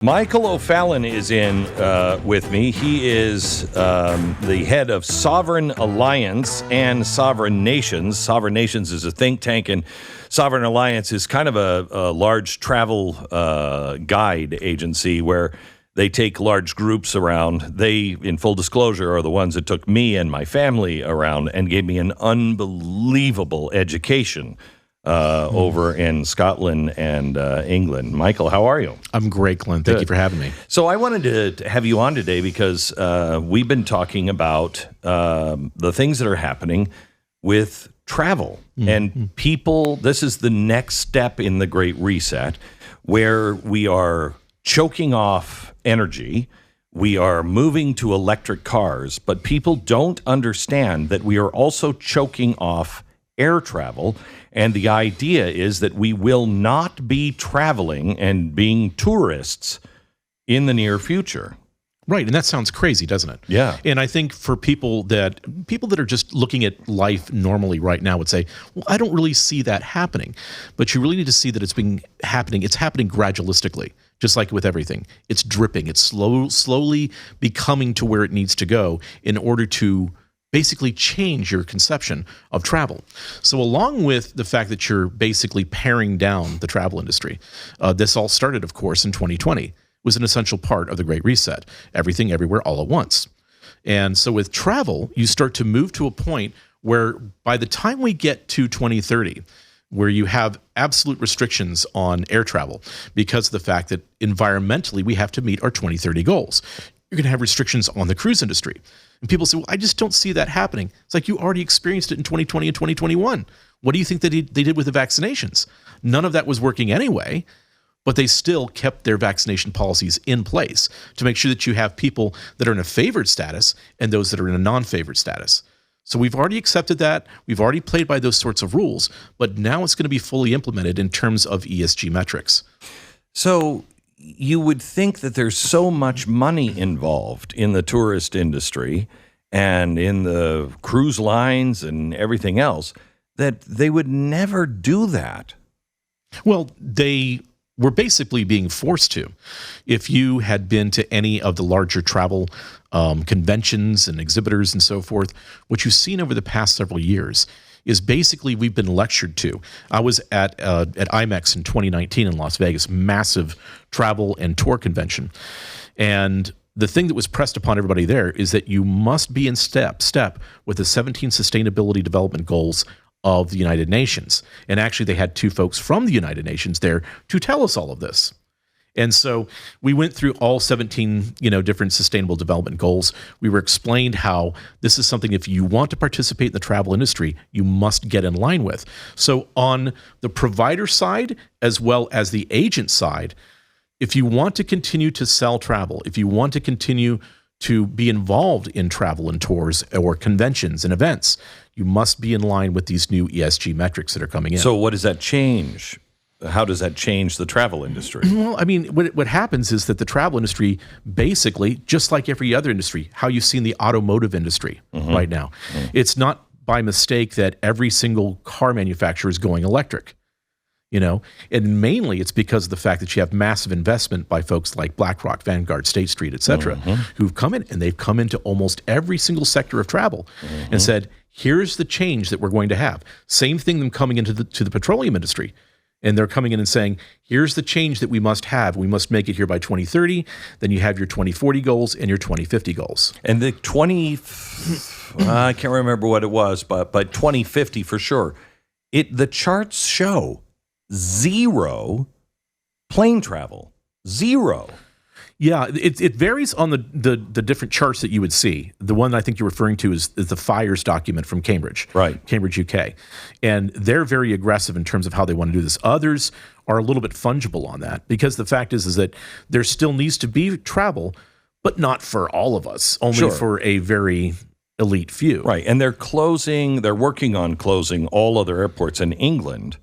Michael O'Fallon is in with me. He is the head of Sovereign Alliance and Sovereign Nations. Sovereign Nations is a think tank, and Sovereign Alliance is kind of a large travel guide agency where they take large groups around. They, in full disclosure, are the ones that took me and my family around and gave me an unbelievable education over in Scotland and England. Michael, how are you? I'm great, Glenn. Thank you for having me. So I wanted to have you on today because we've been talking about the things that are happening with travel and people. This is the next step in the Great Reset, where we are choking off energy. We are moving to electric cars, but people don't understand that we are also choking off air travel. And the idea is that we will not be traveling and being tourists in the near future. Right, and that sounds crazy, doesn't it? Yeah. And I think for people that are just looking at life normally right now would say, well, I don't really see that happening. But you really need to see that it's happening. It's happening gradualistically, just like with everything. It's dripping. It's slowly becoming to where it needs to go in order to basically change your conception of travel. So along with the fact that you're basically paring down the travel industry, this all started, of course, in 2020, was an essential part of the Great Reset. Everything, everywhere, all at once. And so with travel, you start to move to a point where by the time we get to 2030, where you have absolute restrictions on air travel because of the fact that environmentally we have to meet our 2030 goals. You're going to have restrictions on the cruise industry. And people say, well, I just don't see that happening. It's like you already experienced it in 2020 and 2021. What do you think that they did with the vaccinations? None of that was working anyway, but they still kept their vaccination policies in place to make sure that you have people that are in a favored status and those that are in a non-favored status. So we've already accepted that. We've already played by those sorts of rules, but now it's going to be fully implemented in terms of ESG metrics. So you would think that there's so much money involved in the tourist industry and in the cruise lines and everything else that they would never do that. Well, they were basically being forced to. If you had been to any of the larger travel conventions and exhibitors and so forth, what you've seen over the past several years is basically we've been lectured to. I was at IMEX in 2019 in Las Vegas, massive travel and tour convention. And the thing that was pressed upon everybody there is that you must be in step with the 17 Sustainability Development Goals of the United Nations. And actually they had two folks from the United Nations there to tell us all of this. And so we went through all 17, different sustainable development goals. We were explained how this is something, if you want to participate in the travel industry, you must get in line with. So on the provider side, as well as the agent side, if you want to continue to sell travel, if you want to continue to be involved in travel and tours or conventions and events, you must be in line with these new ESG metrics that are coming in. So what does that change? How does that change the travel industry? Well, I mean, what happens is that the travel industry, basically, just like every other industry, how you've seen the automotive industry right now, it's not by mistake that every single car manufacturer is going electric, and mainly it's because of the fact that you have massive investment by folks like BlackRock, Vanguard, State Street, et cetera, who've come in, and they've come into almost every single sector of travel and said, here's the change that we're going to have. Same thing them coming into the petroleum industry. And they're coming in and saying, here's the change that we must have. We must make it here by 2030. Then you have your 2040 goals and your 2050 goals. And the I can't remember what it was, but 2050 for sure. The charts show zero plane travel. Zero. Yeah, it varies on the different charts that you would see. The one I think you're referring to is the FIRES document from Cambridge, right? Cambridge, UK. And they're very aggressive in terms of how they want to do this. Others are a little bit fungible on that because the fact is that there still needs to be travel, but not for all of us, only for a very elite few. Right, and they're working on closing all other airports in England,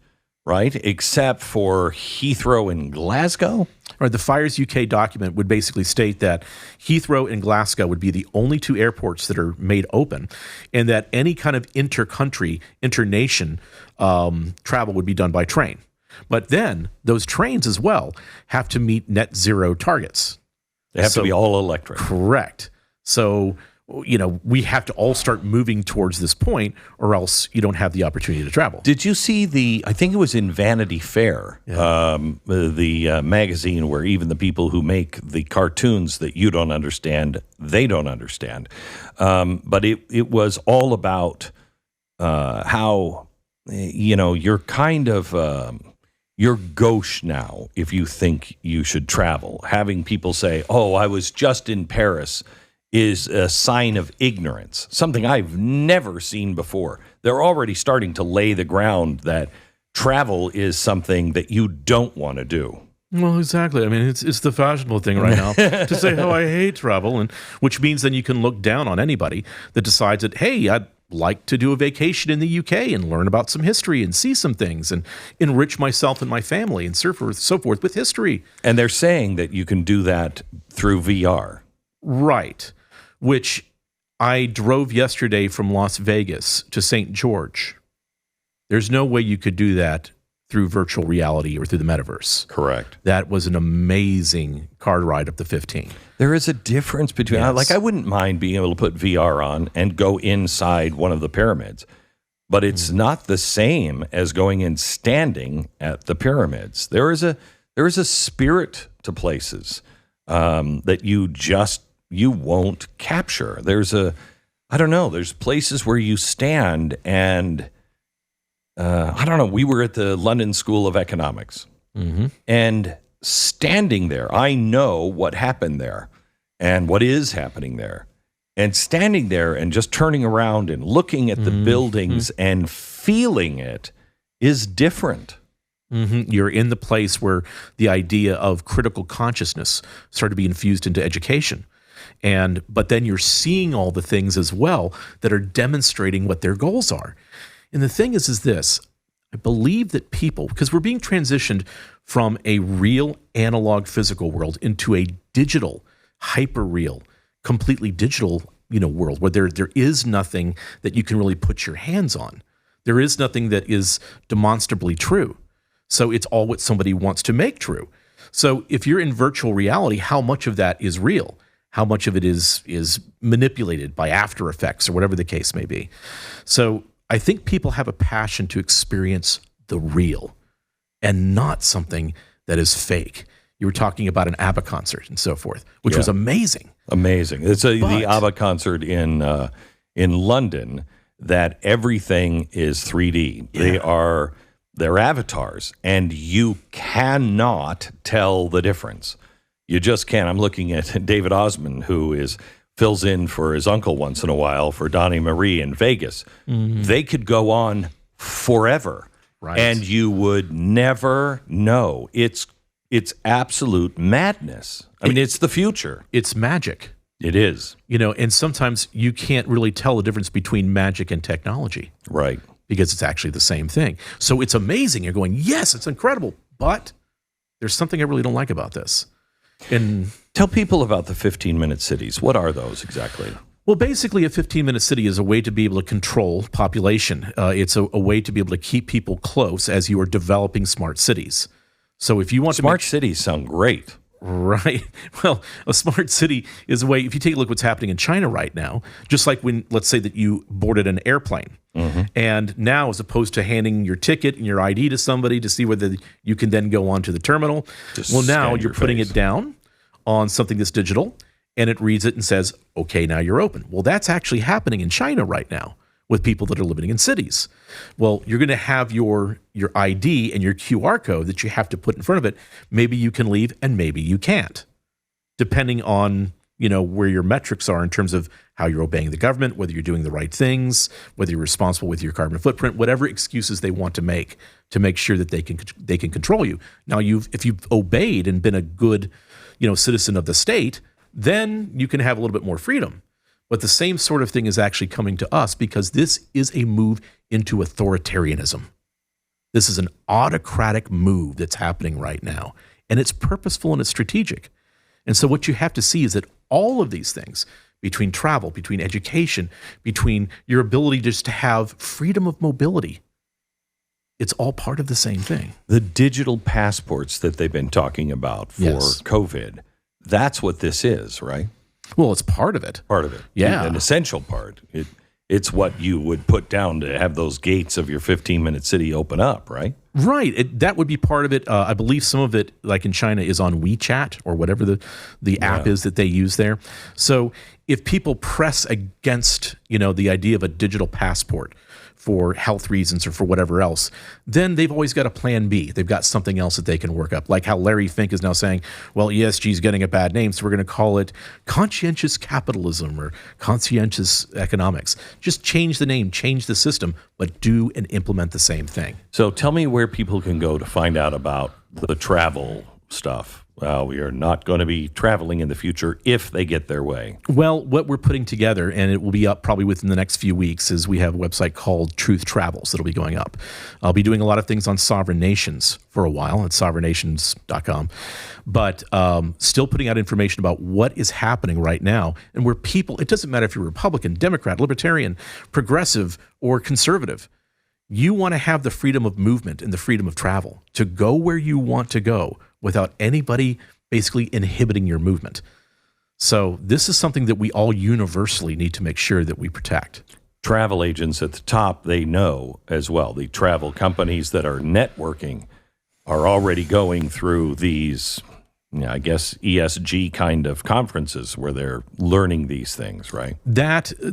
right, except for Heathrow and Glasgow? Right, the FIRES UK document would basically state that Heathrow and Glasgow would be the only two airports that are made open, and that any kind of inter-country, inter-nation travel would be done by train. But then those trains as well have to meet net zero targets. They have to be all electric. Correct. So, we have to all start moving towards this point, or else you don't have the opportunity to travel. Did you see I think it was in Vanity Fair, the magazine where even the people who make the cartoons that you don't understand, they don't understand. But it was all about how, you're kind of, you're gauche now if you think you should travel. Having people say, oh, I was just in Paris, is a sign of ignorance, something I've never seen before. They're already starting to lay the ground that travel is something that you don't want to do. Well, exactly. I mean, it's the fashionable thing right now to say, oh, I hate travel, and which means then you can look down on anybody that decides that, hey, I'd like to do a vacation in the UK and learn about some history and see some things and enrich myself and my family and so forth with history. And they're saying that you can do that through VR. Right. Which I drove yesterday from Las Vegas to St. George. There's no way you could do that through virtual reality or through the metaverse. Correct. That was an amazing car ride up the 15. There is a difference between, I wouldn't mind being able to put VR on and go inside one of the pyramids, but it's not the same as going and standing at the pyramids. There is a spirit to places that you won't capture. There's places where you stand and, we were at the London School of Economics and standing there, I know what happened there and what is happening there. And standing there and just turning around and looking at the buildings and feeling it is different. You're in the place where the idea of critical consciousness started to be infused into education. But then you're seeing all the things as well that are demonstrating what their goals are. And the thing is this, I believe that people, because we're being transitioned from a real analog physical world into a digital, hyper-real, completely digital, world where there is nothing that you can really put your hands on. There is nothing that is demonstrably true. So it's all what somebody wants to make true. So if you're in virtual reality, how much of that is real? How much of it is manipulated by After Effects or whatever the case may be? So I think people have a passion to experience the real and not something that is fake. You were talking about an ABBA concert and so forth, which was amazing. Amazing. It's the ABBA concert in London that everything is 3D. Yeah. They're avatars, and you cannot tell the difference. You just can't. I'm looking at David Osman, who fills in for his uncle once in a while for Donnie Marie in Vegas. They could go on forever, and you would never know. It's absolute madness. I mean, it's the future. It's magic. It is. And sometimes you can't really tell the difference between magic and technology. Right. Because it's actually the same thing. So it's amazing. You're going, yes, it's incredible. But there's something I really don't like about this. And tell people about the 15-minute cities. What are those exactly? Well, basically, a 15-minute city is a way to be able to control population. It's a way to be able to keep people close as you are developing smart cities. So if you want smart cities sound great. Right. Well, a smart city is a way, if you take a look at what's happening in China right now, just like when, let's say that you boarded an airplane, and now as opposed to handing your ticket and your ID to somebody to see whether you can then go on to the terminal, now you're putting it down on something that's digital, and it reads it and says, okay, now you're open. Well, that's actually happening in China right now with people that are living in cities. Well, you're going to have your ID and your QR code that you have to put in front of it. Maybe you can leave and maybe you can't, depending on where your metrics are in terms of how you're obeying the government, whether you're doing the right things, whether you're responsible with your carbon footprint, whatever excuses they want to make sure that they can control you. Now, if you've obeyed and been a good citizen of the state, then you can have a little bit more freedom. But the same sort of thing is actually coming to us because this is a move into authoritarianism. This is an autocratic move that's happening right now, and it's purposeful and it's strategic. And so what you have to see is that all of these things, between travel, between education, between your ability just to have freedom of mobility, It's all part of the same thing. The digital passports that they've been talking about for COVID, that's what this is, right? Well, it's part of it. Part of it. Yeah. An essential part. It's what you would put down to have those gates of your 15-minute city open up, right? Right. That would be part of it. I believe some of it, like in China, is on WeChat or whatever the app is that they use there. So if people press against, the idea of a digital passport for health reasons or for whatever else, then they've always got a plan B. They've got something else that they can work up. Like how Larry Fink is now saying, well, ESG is getting a bad name, so we're going to call it conscientious capitalism or conscientious economics. Just change the name, change the system, but do and implement the same thing. So tell me where people can go to find out about the travel stuff. Well, we are not going to be traveling in the future if they get their way. Well, what we're putting together, and it will be up probably within the next few weeks, is we have a website called Truth Travels that'll be going up. I'll be doing a lot of things on sovereign nations for a while at sovereignnations.com, but still putting out information about what is happening right now and where people, it doesn't matter if you're Republican, Democrat, Libertarian, progressive, or conservative. You want to have the freedom of movement and the freedom of travel to go where you want to go without anybody basically inhibiting your movement. So this is something that we all universally need to make sure that we protect. Travel agents at the top, they know as well. The travel companies that are networking are already going through these, I guess, ESG kind of conferences where they're learning these things, right?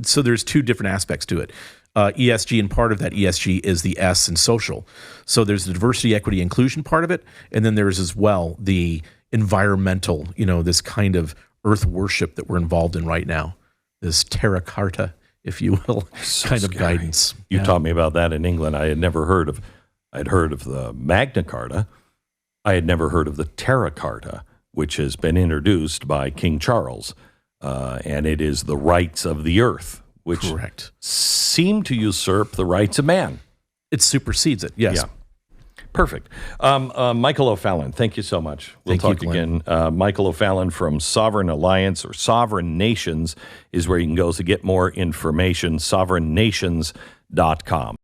So there's two different aspects to it. ESG, and part of that ESG is the S in social. So there's the diversity, equity, inclusion part of it, and then there's as well the environmental, this kind of earth worship that we're involved in right now, this terra carta, if you will, kind of guidance. You taught me about that in England. I had never heard of. I'd heard of the Magna Carta. I had never heard of the Terra Carta, which has been introduced by King Charles, and it is the rights of the earth, which correct seem to usurp the rights of man. It supersedes it, yes. Yeah. Perfect. Michael O'Fallon, thank you so much. We'll talk again. Michael O'Fallon from Sovereign Alliance or Sovereign Nations is where you can go to get more information, sovereignnations.com.